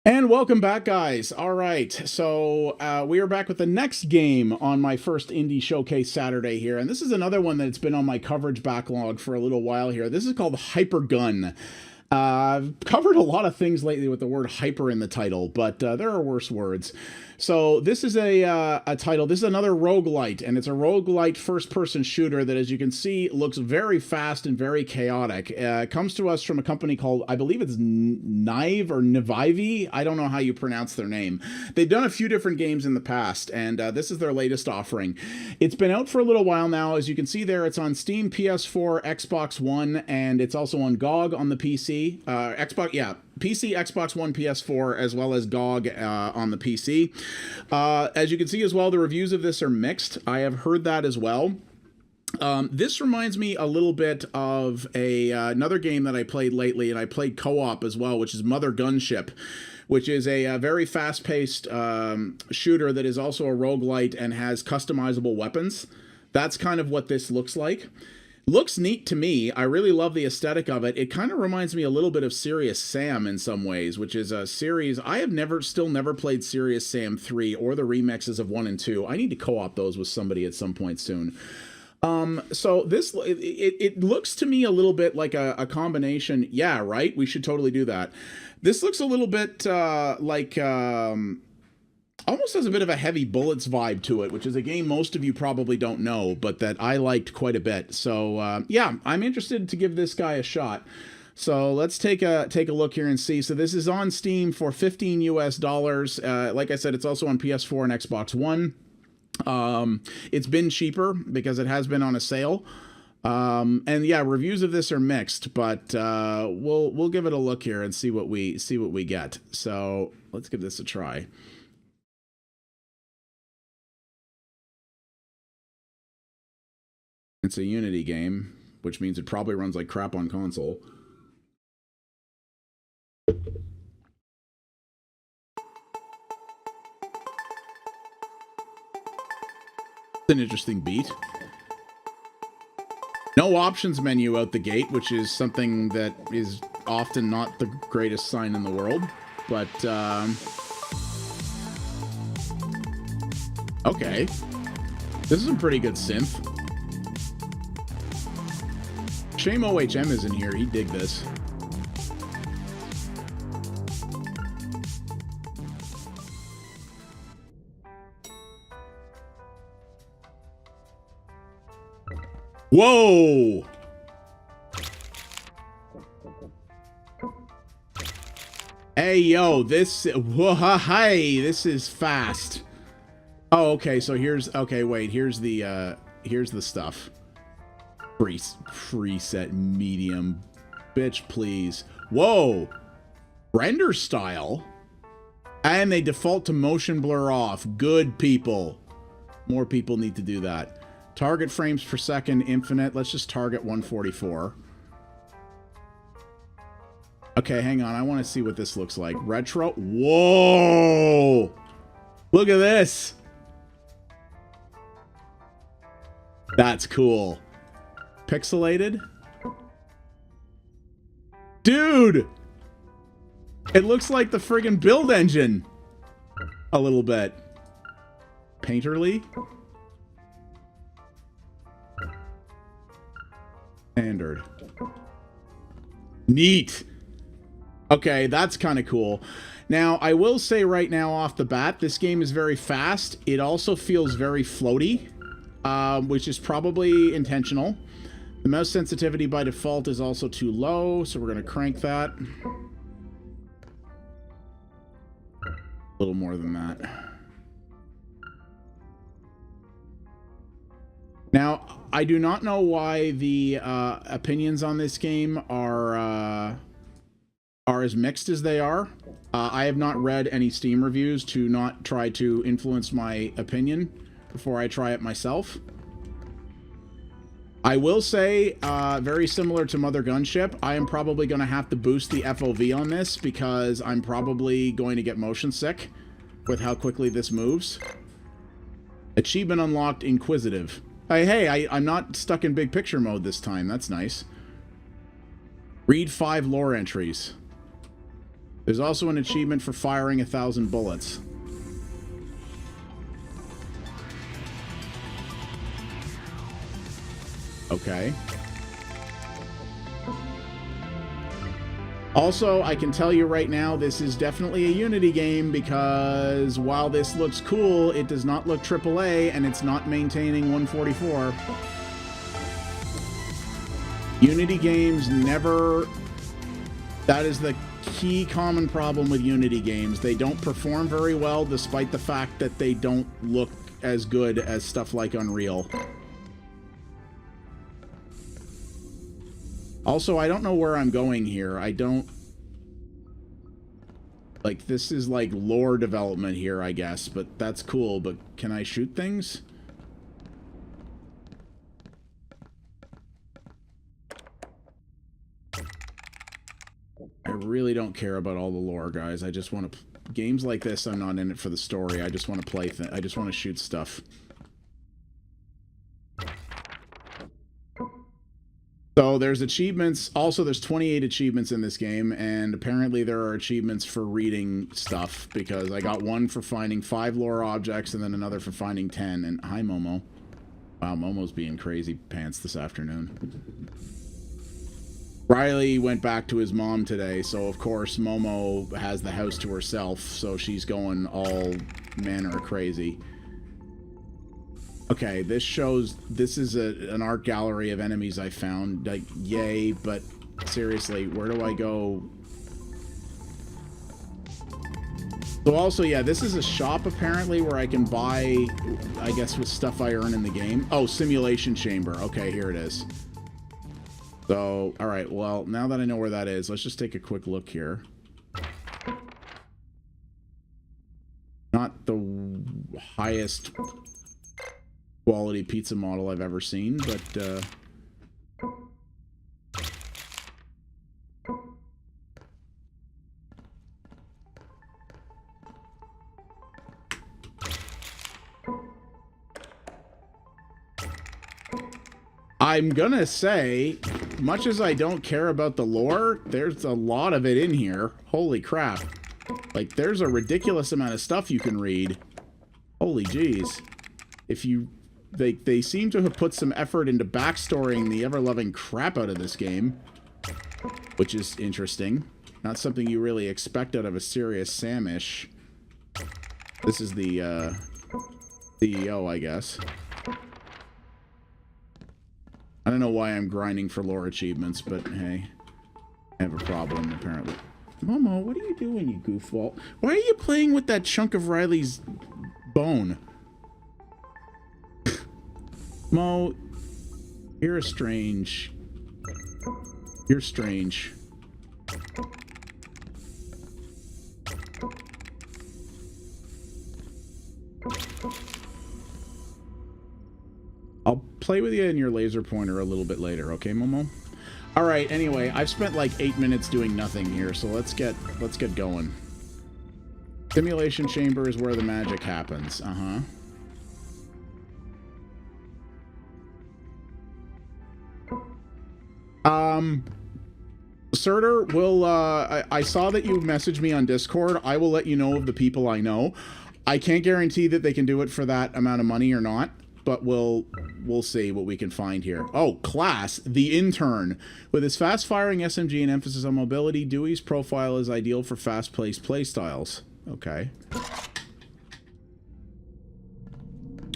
And welcome back, guys. All right, so we are back with the next game on my first Indie Showcase Saturday here. And this is another one that's been on my coverage backlog for a little while here. This is called HyperGun. I've covered a lot of things lately with the word hyper in the title, but there are worse words. So this is a title. This is another roguelite, and it's a roguelite first-person shooter that, as you can see, looks very fast and very chaotic. It comes to us from a company called, I believe it's Nive or Nivivi. I don't know how you pronounce their name. They've done a few different games in the past, and this is their latest offering. It's been out for a little while now. As you can see there, it's on Steam, PS4, Xbox One, and it's also on GOG on the PC. PC, Xbox One, PS4, as well as GOG on the PC. As you can see as well, the reviews of this are mixed. I have heard that as well. This reminds me a little bit of another game that I played lately, and I played co-op as well, which is Mother Gunship, which is a very fast-paced shooter that is also a roguelite and has customizable weapons. That's kind of what this looks like. Looks neat to me. I really love the aesthetic of it. It kind of reminds me a little bit of Serious Sam in some ways, which is a series I have still never played Serious Sam 3 or the remixes of 1 and 2. I need to co-op those with somebody at some point soon. So this, it looks to me a little bit like a combination. Yeah, right? We should totally do that. This looks a little bit almost has a bit of a Heavy Bullets vibe to it, which is a game most of you probably don't know, but that I liked quite a bit. So yeah, I'm interested to give this guy a shot. So let's take a look here and see. So this is on Steam for $15 US. Like I said, it's also on PS4 and Xbox One. It's been cheaper because it has been on a sale. And yeah, reviews of this are mixed, but we'll give it a look here and see what we get. So let's give this a try. It's a Unity game, which means it probably runs like crap on console. It's an interesting beat. No options menu out the gate, which is something that is often not the greatest sign in the world. But, okay. This is a pretty good synth. Shame OHM is in here. He'd dig this. Whoa! Hey, yo, this... Hey, this is fast. Oh, okay, so here's... Okay, wait, here's the stuff. Preset medium. Bitch, please. Whoa! Render style? And they default to motion blur off. Good people. More people need to do that. Target frames per second, infinite. Let's just target 144. Okay, hang on. I want to see what this looks like. Retro. Whoa! Look at this. That's cool. Pixelated. Dude! It looks like the friggin' build engine. A little bit. Painterly. Standard. Neat. Okay, that's kind of cool. Now, I will say right now off the bat, this game is very fast. It also feels very floaty, which is probably intentional. The mouse sensitivity by default is also too low, so we're going to crank that. A little more than that. Now, I do not know why the opinions on this game are as mixed as they are. I have not read any Steam reviews to not try to influence my opinion before I try it myself. I will say, very similar to Mother Gunship, I am probably going to have to boost the FOV on this because I'm probably going to get motion sick with how quickly this moves. Achievement unlocked, Inquisitive. Hey, I'm not stuck in big picture mode this time. That's nice. Read 5 lore entries. There's also an achievement for firing 1,000 bullets. Okay. Also, I can tell you right now, this is definitely a Unity game because while this looks cool, it does not look AAA and it's not maintaining 144. Unity games never... That is the key common problem with Unity games. They don't perform very well despite the fact that they don't look as good as stuff like Unreal. Also, I don't know where I'm going here. I don't... Like, this is like lore development here, I guess, but that's cool. But can I shoot things? I really don't care about all the lore, guys. I just want to... Games like this, I'm not in it for the story. I just want to play... I just want to shoot stuff. So there's achievements. Also, there's 28 achievements in this game, and apparently there are achievements for reading stuff, because I got one for finding 5 lore objects and then another for finding 10. And hi, Momo. Wow, Momo's being crazy pants this afternoon. Riley went back to his mom today, so of course Momo has the house to herself, so she's going all manner of crazy. Okay, this shows... This is an art gallery of enemies I found. Like, yay, but seriously, where do I go? So also, yeah, this is a shop, apparently, where I can buy, I guess, with stuff I earn in the game. Oh, simulation chamber. Okay, here it is. So, alright, well, now that I know where that is, let's just take a quick look here. Not the highest... quality pizza model I've ever seen, but I'm gonna say, much as I don't care about the lore, there's a lot of it in here. Holy crap. Like, there's a ridiculous amount of stuff you can read. Holy jeez. If you... They seem to have put some effort into backstorying the ever-loving crap out of this game, which is interesting. Not something you really expect out of a serious Samish. This is the CEO, I guess. I don't know why I'm grinding for lore achievements, but hey, I have a problem, apparently. Momo, what are you doing, you goofball? Why are you playing with that chunk of Riley's bone? Mo, you're strange. You're strange. I'll play with you in your laser pointer a little bit later, okay, Momo? All right, anyway, I've spent like 8 minutes doing nothing here, so let's get going. Simulation chamber is where the magic happens. Uh-huh. Surtur, I saw that you messaged me on Discord. I will let you know of the people I know. I can't guarantee that they can do it for that amount of money or not, but we'll see what we can find here. Oh, class, the intern. With his fast-firing SMG and emphasis on mobility, Dewey's profile is ideal for fast-paced playstyles. Okay.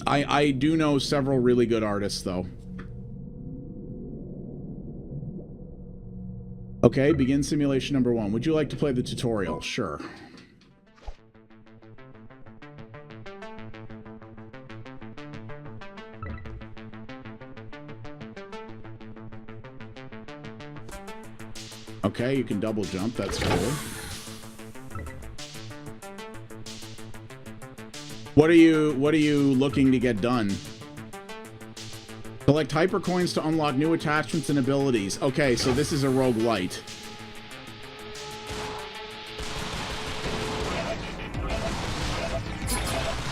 I do know several really good artists, though. Okay, begin simulation number 1. Would you like to play the tutorial? Sure. Okay, you can double jump. That's cool. What are you looking to get done? Collect hyper coins to unlock new attachments and abilities. Okay, so this is a roguelite.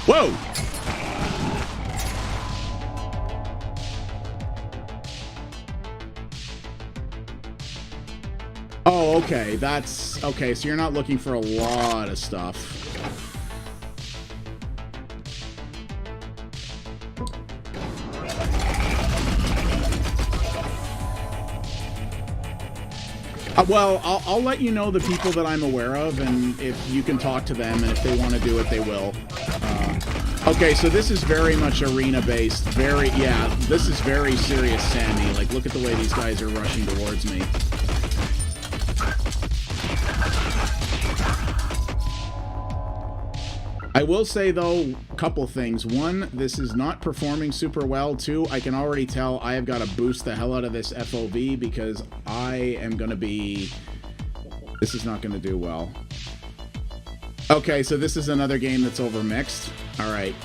Whoa! Oh, okay. That's it's okay, so you're not looking for a lot of stuff. Well, I'll let you know the people that I'm aware of, and if you can talk to them, and if they want to do it, they will. Okay, so this is very much arena-based. Yeah, this is very serious Sammy. Like, look at the way these guys are rushing towards me. I will say, though, a couple things. One, this is not performing super well. Two, I can already tell I have got to boost the hell out of this FOV because I am going to be... This is not going to do well. Okay, so this is another game that's overmixed. All right.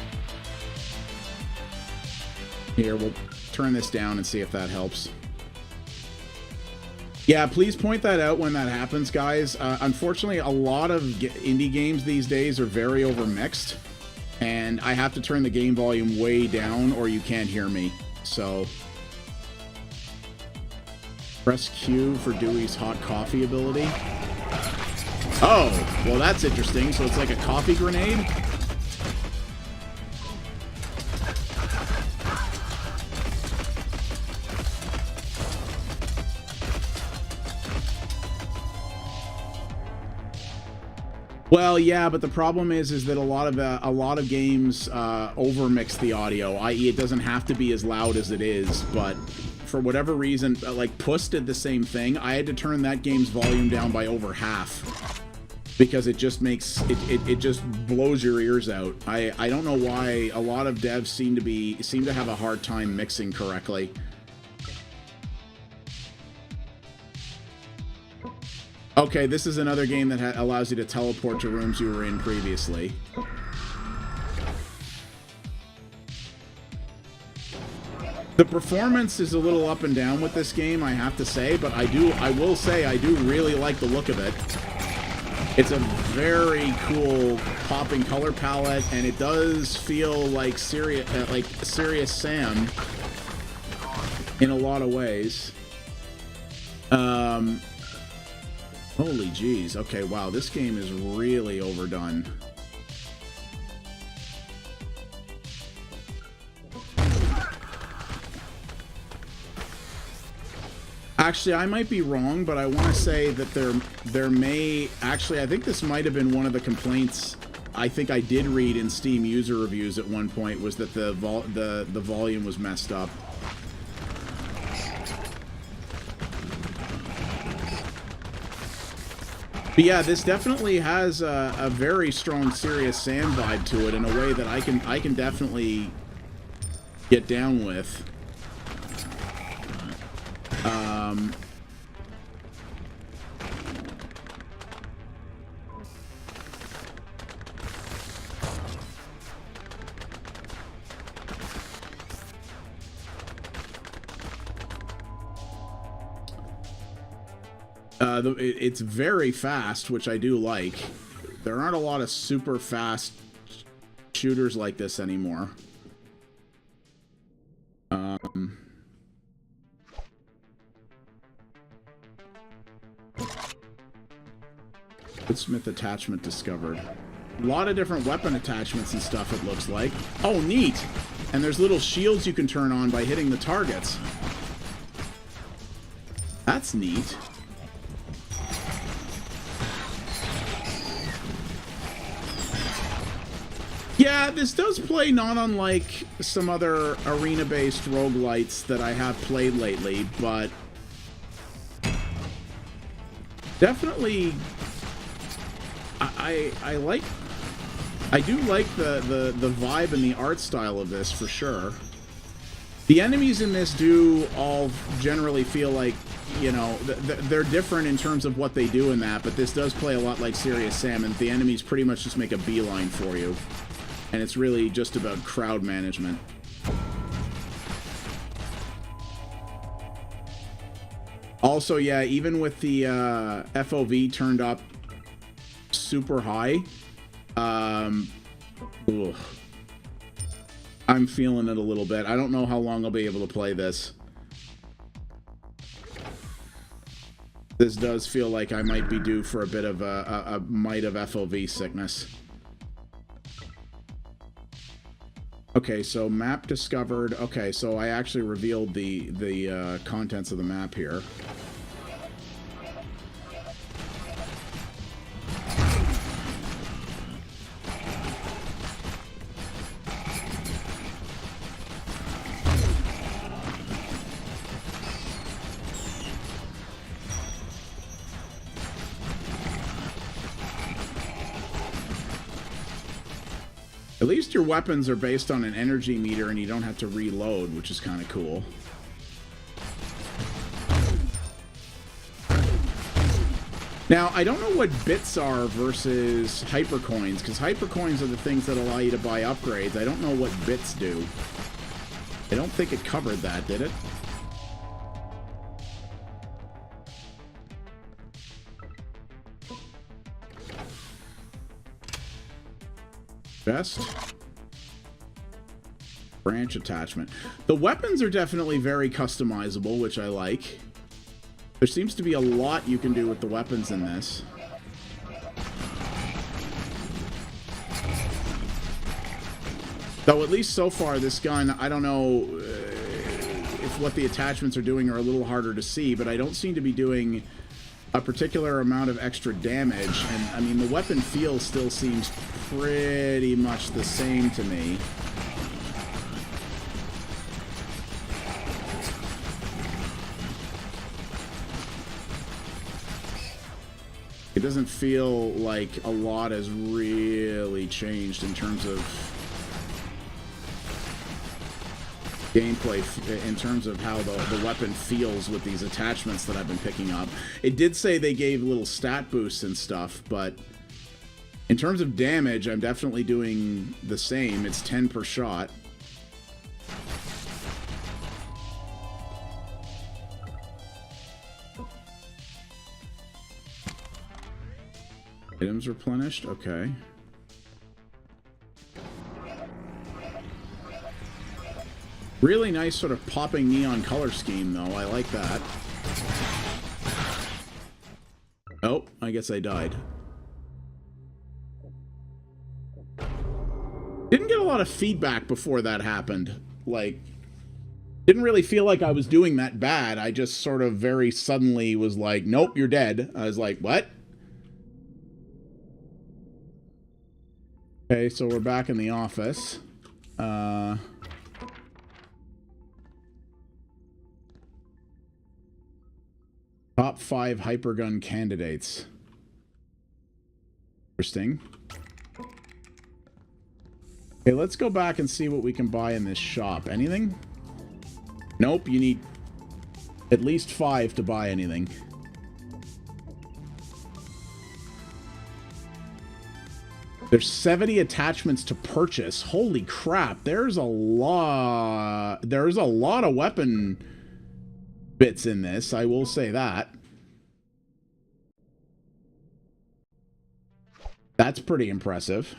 Here, we'll turn this down and see if that helps. Yeah, please point that out when that happens, guys. Unfortunately, a lot of indie games these days are very overmixed, and I have to turn the game volume way down or you can't hear me. So, press Q for Dewey's hot coffee ability. Oh, well that's interesting. So it's like a coffee grenade? Well, yeah, but the problem is that a lot of games overmix the audio, i.e., it doesn't have to be as loud as it is. But for whatever reason, like Puss did the same thing. I had to turn that game's volume down by over half because it just makes it just blows your ears out. I don't know why a lot of devs seem to have a hard time mixing correctly. Okay, this is another game that allows you to teleport to rooms you were in previously. The performance is a little up and down with this game, I have to say, but I will say I do really like the look of it. It's a very cool popping color palette, and it does feel like Serious Sam in a lot of ways. Holy jeez. Okay, wow, this game is really overdone. Actually, I might be wrong, but I want to say that there may... Actually, I think this might have been one of the complaints I think I did read in Steam user reviews at one point, was that the volume was messed up. But yeah, this definitely has a very strong Serious Sam vibe to it in a way that I can definitely get down with. It's very fast, which I do like. There aren't a lot of super fast shooters like this anymore. Smith attachment discovered. A lot of different weapon attachments and stuff, it looks like. Oh, neat! And there's little shields you can turn on by hitting the targets. That's neat. Yeah, this does play not unlike some other arena-based roguelites that I have played lately, but definitely I do like the vibe and the art style of this for sure. The enemies in this do all generally feel like, you know, they're different in terms of what they do in that, but this does play a lot like Serious Sam, and the enemies pretty much just make a beeline for you. And it's really just about crowd management. Also, yeah, even with the FOV turned up super high, I'm feeling it a little bit. I don't know how long I'll be able to play this. This does feel like I might be due for a bit of a mite of FOV sickness. Okay, so map discovered. Okay, so I actually revealed the contents of the map here. At least your weapons are based on an energy meter and you don't have to reload, which is kind of cool. Now, I don't know what bits are versus hypercoins, because hypercoins are the things that allow you to buy upgrades. I don't know what bits do. I don't think it covered that, did it? Best branch attachment. The weapons are definitely very customizable, which I like. There seems to be a lot you can do with the weapons in this. Though at least so far, this gun, I don't know if what the attachments are doing are a little harder to see, but I don't seem to be doing a particular amount of extra damage. And I mean, the weapon feel still seems pretty much the same to me. It doesn't feel like a lot has really changed in terms of gameplay, in terms of how the weapon feels with these attachments that I've been picking up. It did say they gave little stat boosts and stuff, but in terms of damage, I'm definitely doing the same. It's 10 per shot. Items replenished? Okay. Really nice sort of popping neon color scheme, though. I like that. Oh, I guess I died. Didn't get a lot of feedback before that happened. Like, didn't really feel like I was doing that bad. I just sort of very suddenly was like, nope, you're dead. I was like, what? Okay, so we're back in the office. Top 5 HyperGun candidates. Interesting. Okay, let's go back and see what we can buy in this shop. Anything? Nope, you need at least 5 to buy anything. There's 70 attachments to purchase. Holy crap, there's a lot of weapon bits in this, I will say that. That's pretty impressive.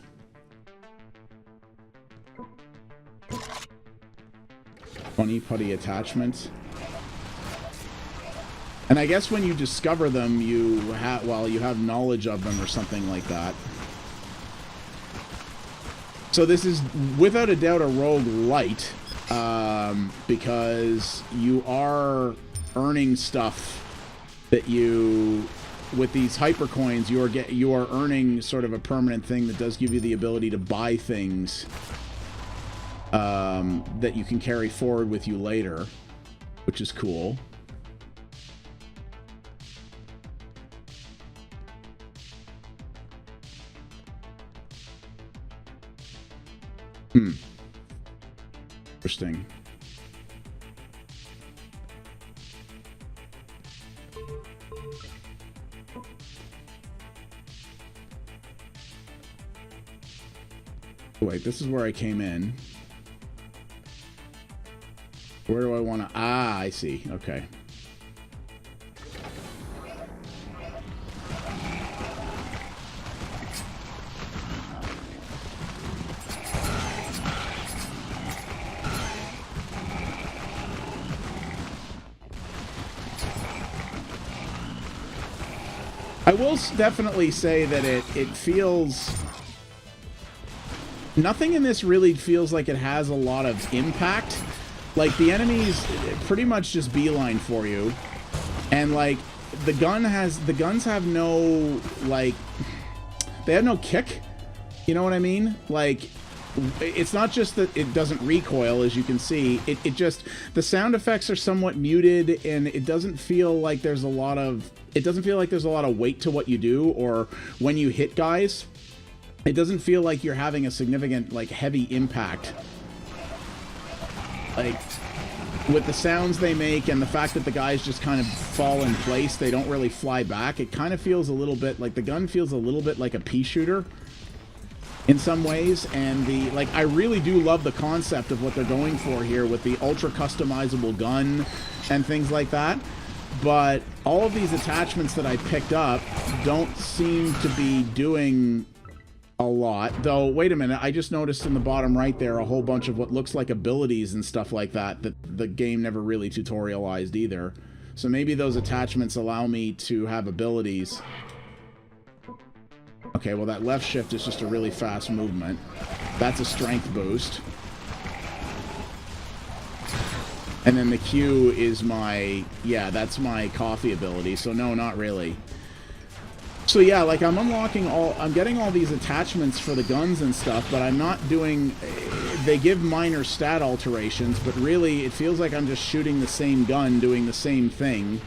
20 putty attachments. And I guess when you discover them, you have, well, you have knowledge of them or something like that. So this is without a doubt a roguelite, because you are earning stuff that you, with these hyper coins, you are earning sort of a permanent thing that does give you the ability to buy things that you can carry forward with you later, which is cool. Interesting. Wait, this is where I came in. Where do I want to... Ah, I see. Okay. will definitely say that it feels... Nothing in this really feels like it has a lot of impact. Like, the enemies pretty much just beeline for you. And, like, the guns have no, like... They have no kick. You know what I mean? Like, it's not just that it doesn't recoil, as you can see. It just... The sound effects are somewhat muted, and it doesn't feel like there's a lot of... It doesn't feel like there's a lot of weight to what you do, or when you hit guys... It doesn't feel like you're having a significant, like, heavy impact. Like, with the sounds they make and the fact that the guys just kind of fall in place, they don't really fly back, it kind of feels a little bit, like, the gun feels a little bit like a pea shooter in some ways. And the, like, I really do love the concept of what they're going for here with the ultra customizable gun and things like that. But all of these attachments that I picked up don't seem to be doing... a lot. Though, wait a minute, I just noticed in the bottom right there a whole bunch of what looks like abilities and stuff like that the game never really tutorialized either. So maybe those attachments allow me to have abilities. Okay, well, that left shift is just a really fast movement. That's a strength boost. And then the Q is my... Yeah, that's my coffee ability. So no, not really. So yeah, like, I'm unlocking all... I'm getting all these attachments for the guns and stuff, but I'm not doing... They give minor stat alterations, but really, it feels like I'm just shooting the same gun, doing the same thing,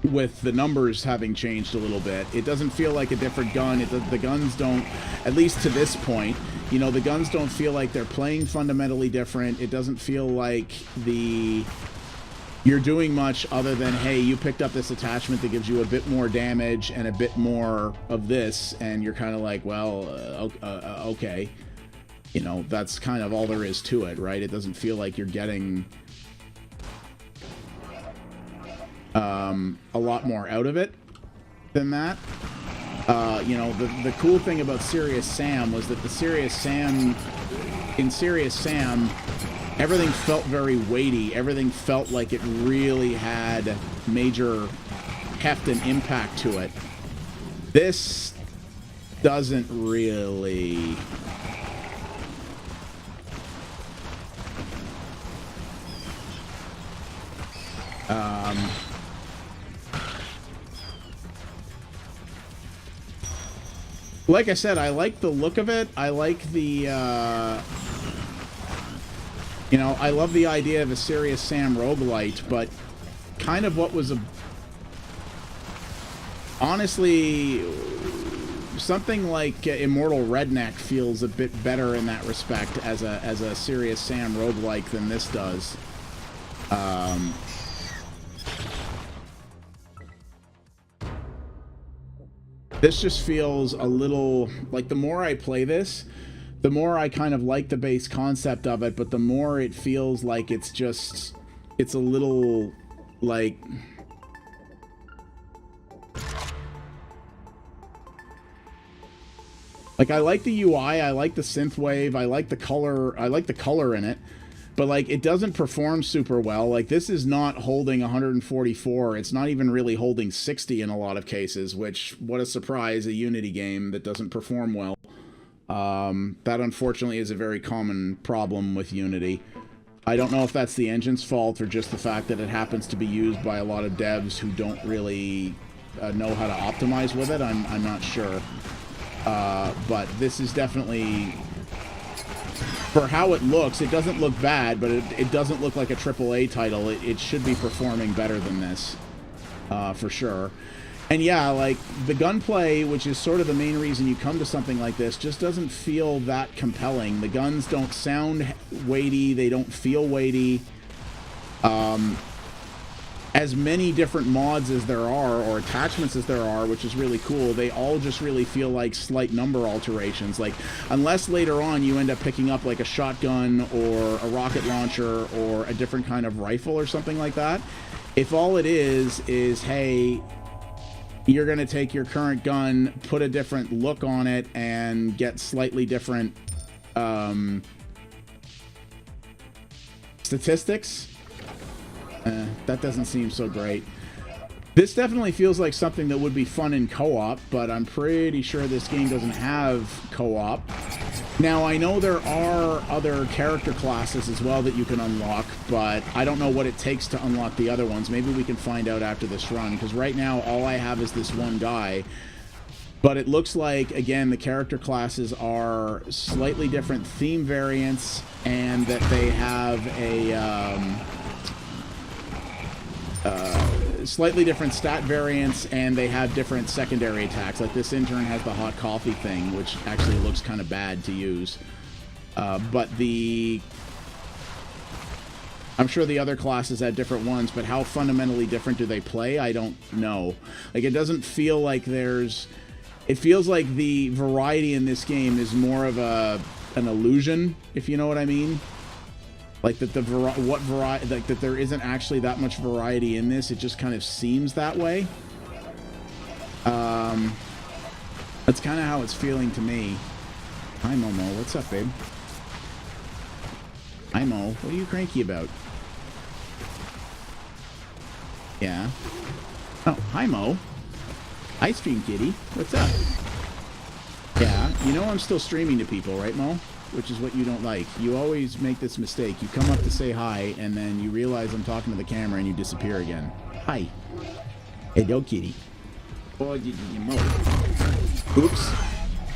with the numbers having changed a little bit. It doesn't feel like a different gun. The guns don't... At least to this point, you know, the guns don't feel like they're playing fundamentally different. It doesn't feel like you're doing much other than, hey, you picked up this attachment that gives you a bit more damage and a bit more of this, and you're kind of like, well, okay. You know, that's kind of all there is to it, right? It doesn't feel like you're getting a lot more out of it than that. You know, the cool thing about Serious Sam was that in Serious Sam, everything felt very weighty. Everything felt like it really had major heft and impact to it. This doesn't really... Like I said, I like the look of it. I like the... You know, I love the idea of a Serious Sam roguelite, but kind of what was a... Honestly, something like Immortal Redneck feels a bit better in that respect as a Serious Sam roguelike than this does. This just feels a little... Like, the more I play this... The more I kind of like the base concept of it, but the more it feels like it's just... It's a little, like... Like, I like the UI, I like the synthwave, I like the color in it, but, like, it doesn't perform super well. Like, this is not holding 144, it's not even really holding 60 in a lot of cases, which, what a surprise, a Unity game that doesn't perform well. That unfortunately is a very common problem with Unity. I don't know if that's the engine's fault or just the fact that it happens to be used by a lot of devs who don't really know how to optimize with it. I'm not sure. But this is definitely... For how it looks, it doesn't look bad, but it doesn't look like a AAA title. It should be performing better than this, for sure. And yeah, like, the gunplay, which is sort of the main reason you come to something like this, just doesn't feel that compelling. The guns don't sound weighty, they don't feel weighty. As many different mods as there are, or attachments as there are, which is really cool, they all just really feel like slight number alterations. Like, unless later on you end up picking up like a shotgun or a rocket launcher or a different kind of rifle or something like that, if all it is, hey, you're going to take your current gun, put a different look on it, and get slightly different statistics. That doesn't seem so great. This definitely feels like something that would be fun in co-op, but I'm pretty sure this game doesn't have co-op. Now, I know there are other character classes as well that you can unlock, but I don't know what it takes to unlock the other ones. Maybe we can find out after this run, because right now all I have is this one guy. But it looks like, again, the character classes are slightly different theme variants, and that they have a slightly different stat variants, and they have different secondary attacks. Like this intern has the hot coffee thing, which actually looks kind of bad to use. But I'm sure the other classes had different ones, but how fundamentally different do they play? I don't know. Like, it doesn't feel like there's... It feels like the variety in this game is more of an illusion, if you know what I mean. Like that that there isn't actually that much variety in this. It just kind of seems that way. That's kind of how it's feeling to me. Hi, Momo. What's up, babe? Hi, Mo. What are you cranky about? Yeah. Oh, hi, Mo. Hi, Stream Kitty. What's up? Yeah, you know I'm still streaming to people, right, Mo? Which is what you don't like. You always make this mistake. You come up to say hi, and then you realize I'm talking to the camera, and you disappear again. Hi. Hello, kitty. Oh, Mo. Oops.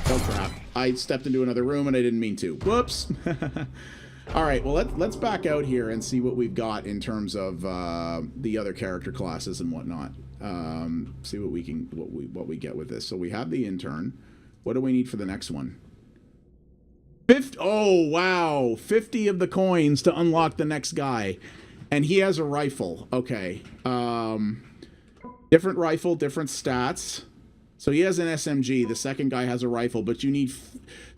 Oh, crap. I stepped into another room, and I didn't mean to. Whoops. All right, well, let's back out here and see what we've got in terms of the other character classes and whatnot. See what we get with this. So we have the intern. What do we need for the next one? 50, oh, wow. 50 of the coins to unlock the next guy. And he has a rifle. Okay. Different rifle, different stats. So he has an SMG. The second guy has a rifle, but you need...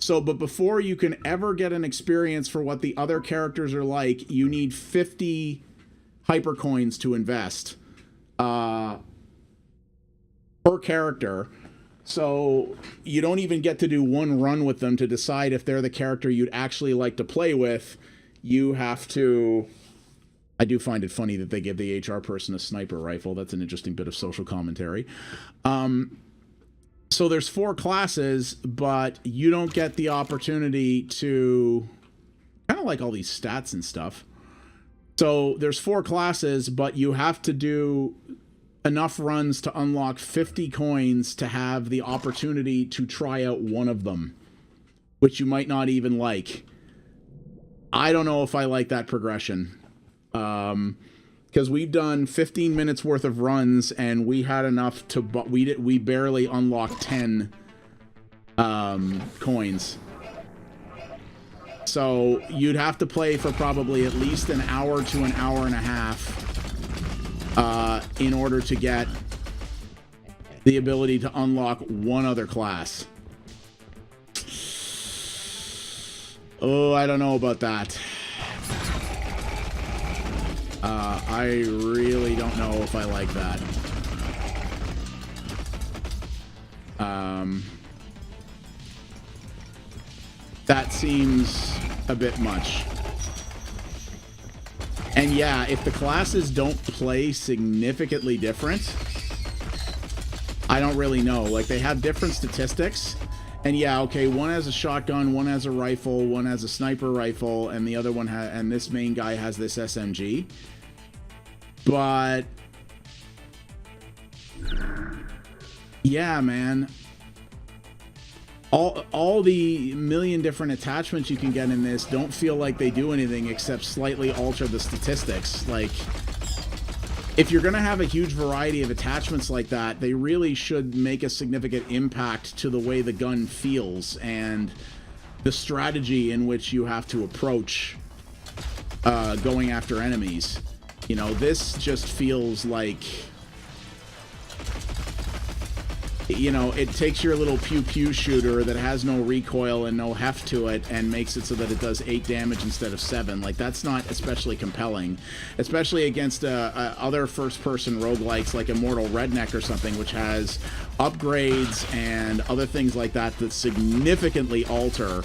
but before you can ever get an experience for what the other characters are like, you need 50 hyper coins to invest per character. So you don't even get to do one run with them to decide if they're the character you'd actually like to play with. You have to... I do find it funny that they give the HR person a sniper rifle. That's an interesting bit of social commentary. So there's 4 classes, but you don't get the opportunity to... kind of like all these stats and stuff. So there's 4 classes, but you have to do enough runs to unlock 50 coins to have the opportunity to try out one of them, which you might not even like. I don't know if I like that progression. Because we've done 15 minutes worth of runs, and we had enough to... but we barely unlocked 10 coins. So you'd have to play for probably at least an hour to an hour and a half in order to get the ability to unlock one other class. Oh, I don't know about that. I really don't know if I like that. That seems a bit much. And yeah, if the classes don't play significantly different, I don't really know. Like, they have different statistics. And yeah, okay, one has a shotgun, one has a rifle, one has a sniper rifle, and the other one and this main guy has this SMG. But yeah, man. All the million different attachments you can get in this don't feel like they do anything except slightly alter the statistics. Like, if you're going to have a huge variety of attachments like that, they really should make a significant impact to the way the gun feels and the strategy in which you have to approach going after enemies. You know, this just feels like... you know, it takes your little pew-pew shooter that has no recoil and no heft to it and makes it so that it does 8 damage instead of 7. Like, that's not especially compelling, especially against other first-person roguelikes like Immortal Redneck or something, which has upgrades and other things like that that significantly alter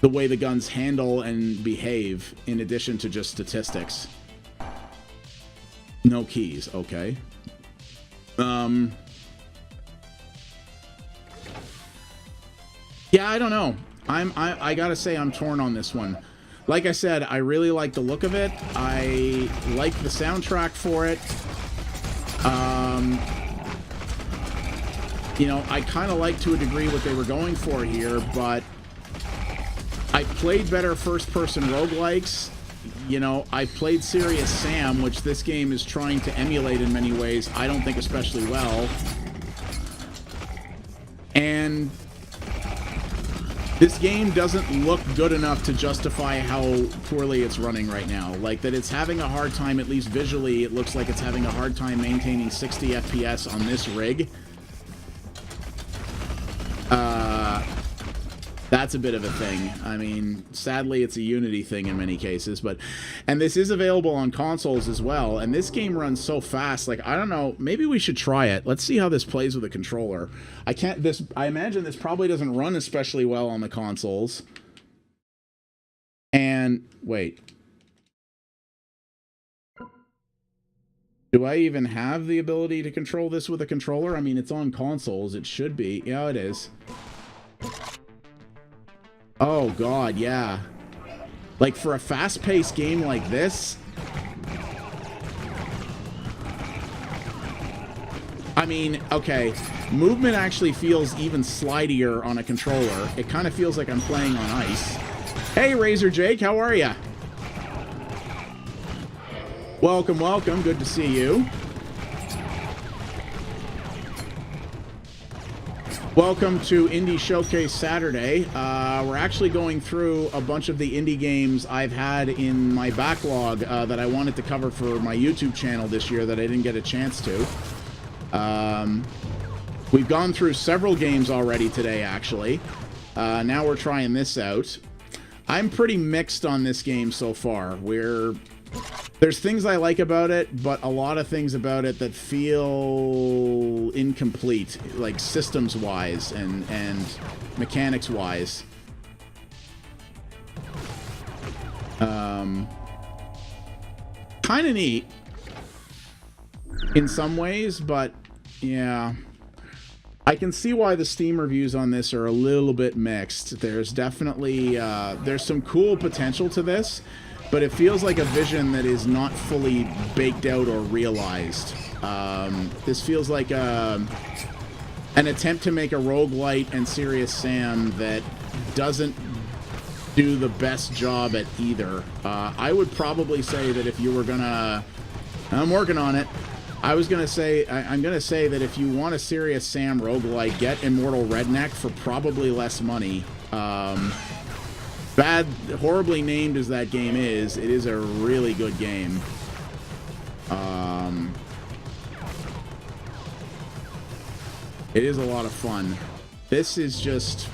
the way the guns handle and behave, in addition to just statistics. No keys, okay. Yeah, I don't know. I gotta say I'm torn on this one. Like I said, I really like the look of it. I like the soundtrack for it. You know, I kind of like to a degree what they were going for here, but I played better first-person roguelikes. You know, I played Serious Sam, which this game is trying to emulate in many ways. I don't think especially well. And this game doesn't look good enough to justify how poorly it's running right now. Like, that it's having a hard time, at least visually, it looks like it's having a hard time maintaining 60 FPS on this rig. That's a bit of a thing. I mean, sadly, it's a Unity thing in many cases, but... And this is available on consoles as well, and this game runs so fast, like, I don't know, maybe we should try it. Let's see how this plays with a controller. I imagine this probably doesn't run especially well on the consoles. And, wait. Do I even have the ability to control this with a controller? I mean, it's on consoles, it should be. Yeah, it is. Oh, God, yeah. Like, for a fast-paced game like this... I mean, okay, movement actually feels even slidier on a controller. It kind of feels like I'm playing on ice. Hey, Razor Jake, how are ya? Welcome, welcome. Good to see you. Welcome to Indie Showcase Saturday. We're actually going through a bunch of the indie games I've had in my backlog that I wanted to cover for my YouTube channel this year that I didn't get a chance to. We've gone through several games already today, actually. Now we're trying this out. I'm pretty mixed on this game so far. There's things I like about it, but a lot of things about it that feel incomplete, like systems-wise and mechanics-wise. Kind of neat in some ways, but yeah. I can see why the Steam reviews on this are a little bit mixed. There's definitely, there's some cool potential to this, but it feels like a vision that is not fully baked out or realized. This feels like an attempt to make a roguelite and Serious Sam that doesn't do the best job at either. I would probably say that if you were gonna... I'm working on it. I'm gonna say that if you want a Serious Sam roguelite, get Immortal Redneck for probably less money. Horribly named as that game is, it is a really good game. It is a lot of fun. This is just...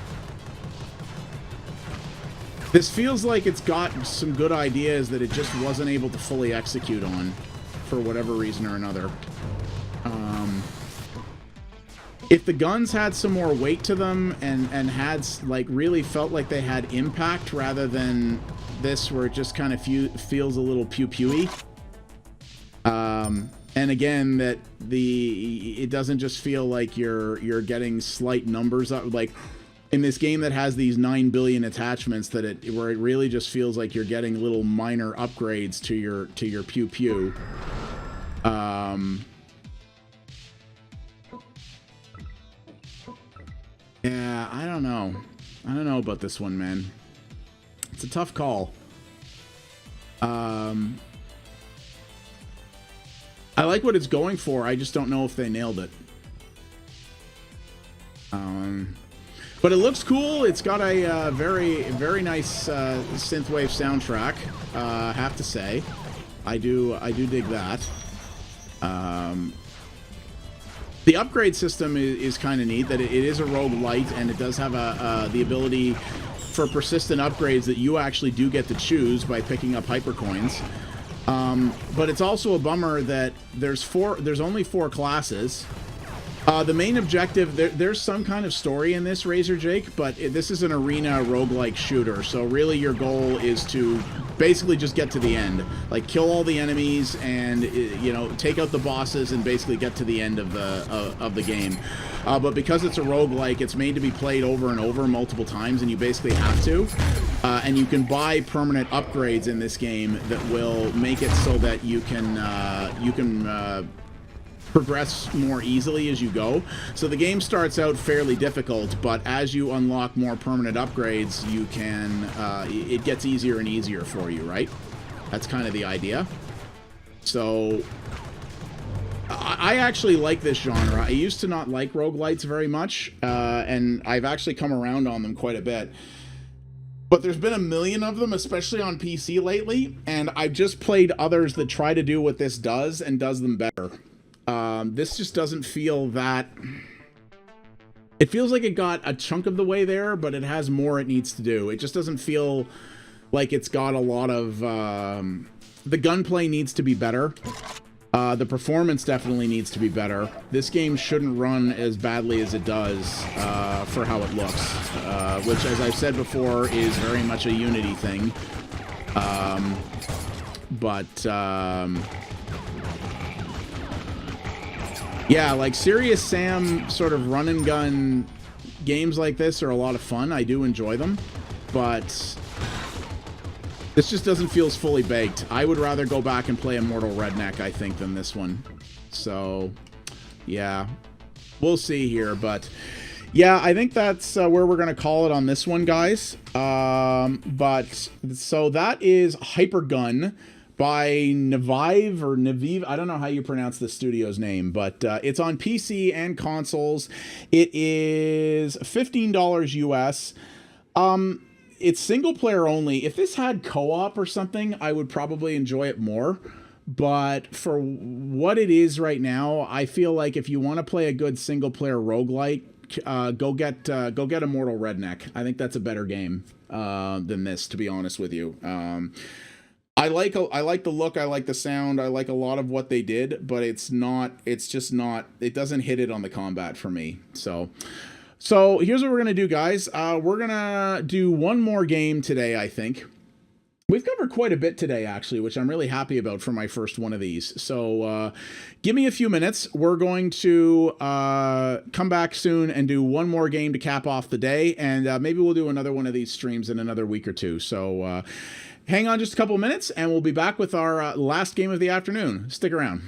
This feels like it's got some good ideas that it just wasn't able to fully execute on, for whatever reason or another. If the guns had some more weight to them and had, like, really felt like they had impact rather than this where it just kind of feels a little pew-pewy. And again, that it doesn't just feel like you're getting slight numbers up, like in this game that has these 9 billion attachments, where it really just feels like you're getting little minor upgrades to your pew-pew. Yeah, I don't know. I don't know about this one, man. It's a tough call. I like what it's going for. I just don't know if they nailed it. But it looks cool. It's got a very, very nice synthwave soundtrack. I have to say, I do dig that. The upgrade system is kind of neat. That it is a roguelite, and it does have the ability for persistent upgrades that you actually do get to choose by picking up hypercoins. But it's also a bummer that there's only 4 classes, The main objective, there's some kind of story in this, Razor Jake, but this is an arena roguelike shooter, so really your goal is to basically just get to the end. Like, kill all the enemies and, you know, take out the bosses and basically get to the end of the game. But because it's a roguelike, it's made to be played over and over multiple times, and you basically have to. And you can buy permanent upgrades in this game that will make it so that you can progress more easily as you go. So the game starts out fairly difficult, but as you unlock more permanent upgrades, you can it gets easier and easier for you, right? That's kind of the idea. So I actually like this genre. I used to not like roguelites very much, and I've actually come around on them quite a bit. But there's been a million of them, especially on PC lately, and I've just played others that try to do what this does and does them better. This just doesn't feel that... It feels like it got a chunk of the way there, but it has more it needs to do. It just doesn't feel like it's got a lot of... The gunplay needs to be better. The performance definitely needs to be better. This game shouldn't run as badly as it does for how it looks, which, as I've said before, is very much a Unity thing. Yeah, like Serious Sam sort of run and gun games like this are a lot of fun. I do enjoy them, but this just doesn't feel as fully baked. I would rather go back and play Immortal Redneck, I think, than this one. So, yeah, we'll see here, but yeah, I think that's where we're going to call it on this one, guys. But so that is HyperGun by Navive or Navive. I don't know how you pronounce the studio's name, but it's on PC and consoles. It is $15 US. It's single player only. If this had co-op or something, I would probably enjoy it more. But for what it is right now, I feel like if you want to play a good single player roguelite, go get Immortal Redneck. I think that's a better game than this, to be honest with you. I like the look, I like the sound, I like a lot of what they did, but it doesn't hit it on the combat for me. So here's what we're gonna do, guys. We're gonna do one more game today, I think. We've covered quite a bit today, actually, which I'm really happy about for my first one of these. So give me a few minutes. We're going to come back soon and do one more game to cap off the day, and maybe we'll do another one of these streams in another week or two. So hang on just a couple minutes, and we'll be back with our last game of the afternoon. Stick around.